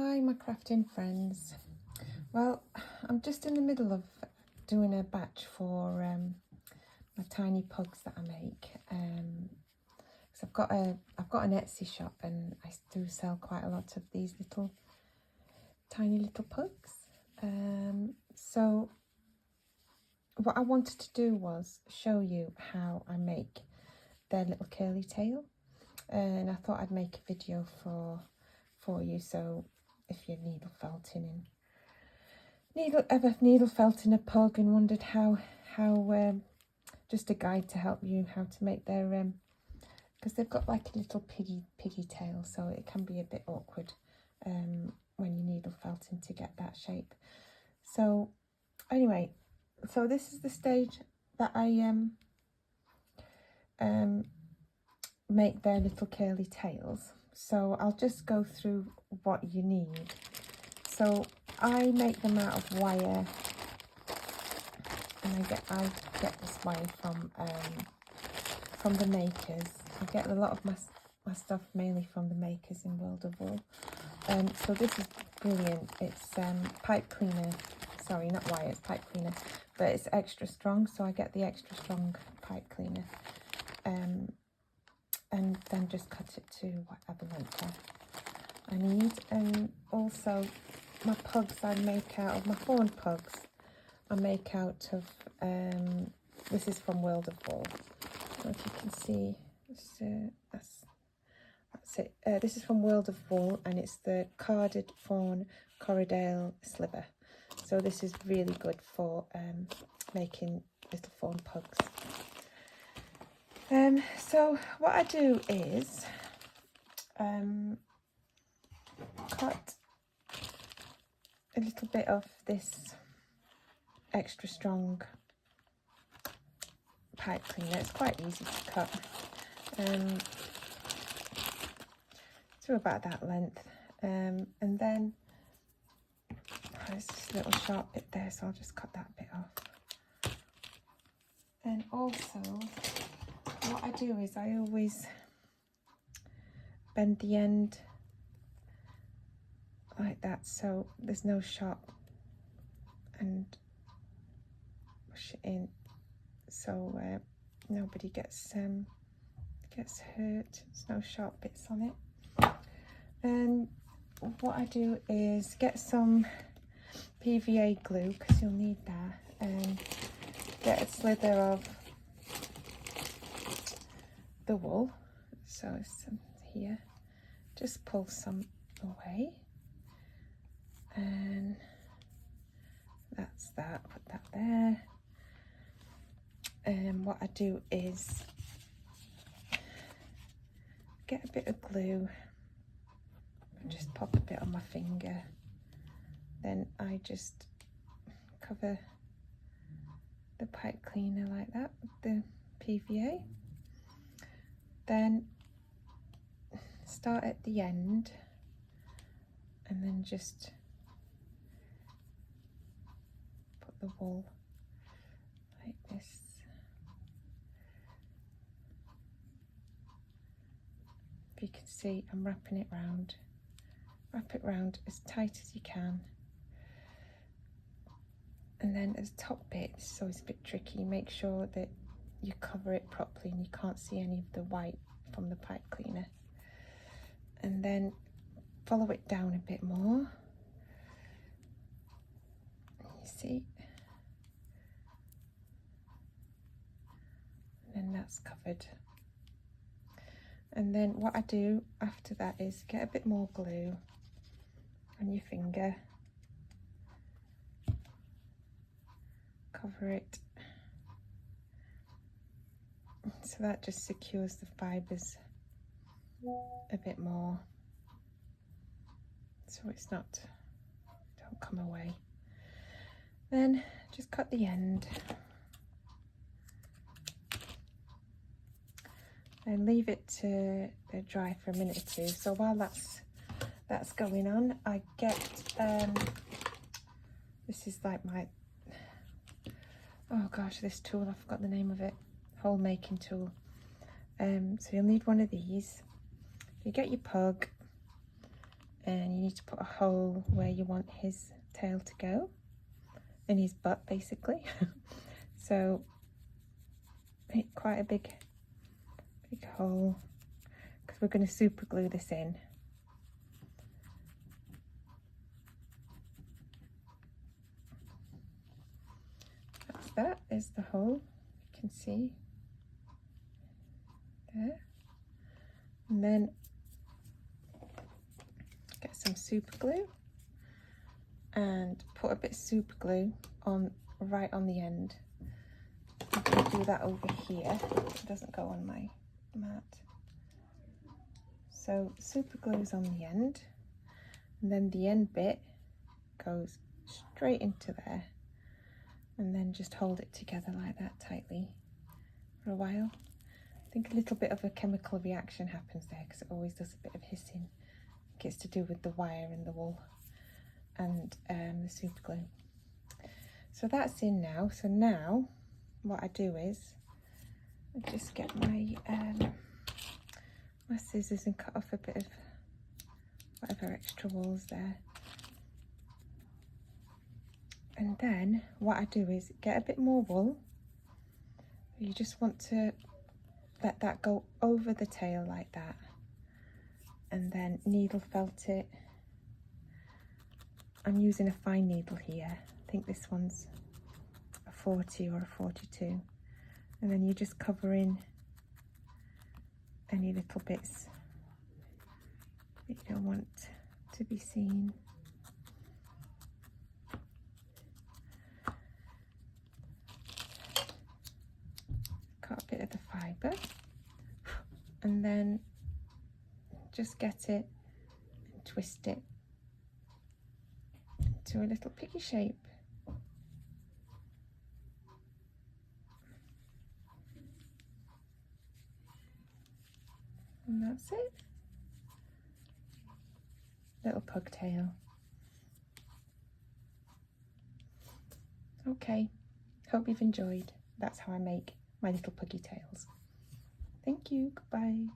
Hi my crafting friends. Well, I'm just in the middle of doing a batch for my tiny pugs that I make. So I've got an Etsy shop and I do sell quite a lot of these tiny little pugs. So what I wanted to do was show you how I make their little curly tail, and I thought I'd make a video for you. So if you're ever needle felt in a pug and wondered how just a guide to help you how to make their because they've got like a little piggy tail, so it can be a bit awkward when you needle felting to get that shape. So anyway, so this is the stage that I make their little curly tails. So I'll just go through what you need. So I make them out of wire, and I get this wire from the makers. I get a lot of my stuff mainly from the makers in World of Wool. So this is brilliant. It's pipe cleaner. Sorry, not wire, it's pipe cleaner, but it's extra strong, so I get the extra strong pipe cleaner. And then just cut it to whatever length I need. And also my pugs I make out of, my fawn pugs I make out of, this is from World of Wool. I don't know if you can see, that's it. This is from World of Wool, and it's the carded fawn Corriedale sliver. So this is really good for making little fawn pugs. So what I do is cut a little bit of this extra strong pipe cleaner. It's quite easy to cut, to about that length, and then there's this little sharp bit there, so I'll just cut that bit off. And also what I do is I always bend the end like that, so there's no sharp, and push it in so nobody gets hurt. There's no sharp bits on it. And what I do is get some PVA glue, because you'll need that, and get a slither of the wool. So it's some here, just pull some away, and that's that. Put that there. And what I do is get a bit of glue and just pop a bit on my finger. Then I just cover the pipe cleaner like that with the PVA. Then start at the end and then just put the wool like this. If you can see, I'm wrapping it round. Wrap it round as tight as you can. And then at the top bit, this is always a bit tricky, make sure that you cover it properly and you can't see any of the white from the pipe cleaner. And then follow it down a bit more. You see? And then that's covered. And then what I do after that is get a bit more glue on your finger. Cover it. So that just secures the fibres a bit more, so it's don't come away. Then just cut the end and leave it to dry for a minute or two. So while that's going on, I get this is like my, oh gosh, this tool, I forgot the name of it, hole making tool. So you'll need one of these. You get your pug, and you need to put a hole where you want his tail to go, in his butt basically. So quite a big hole, because we're going to super glue this in. That is the hole, you can see there. And then get some super glue and put a bit of super glue on right on the end. I'm going to do that over here, it doesn't go on my mat. So super glue is on the end, and then the end bit goes straight into there, and then just hold it together like that tightly for a while. I think a little bit of a chemical reaction happens there, because it always does a bit of hissing. I think it's to do with the wire and the wool and the super glue. So that's in now. So now what I do is I just get my my scissors and cut off a bit of whatever extra wool's there. And then what I do is get a bit more wool. You just want to let that go over the tail like that, and then needle felt it. I'm using a fine needle here. I think this one's a 40 or a 42. And then you just cover in any little bits that you don't want to be seen. Cut a bit of the fibre, and then just get it and twist it into a little piggy shape. And that's it. Little pug tail. Okay, hope you've enjoyed. That's how I make my little puggy tails. Thank you, goodbye.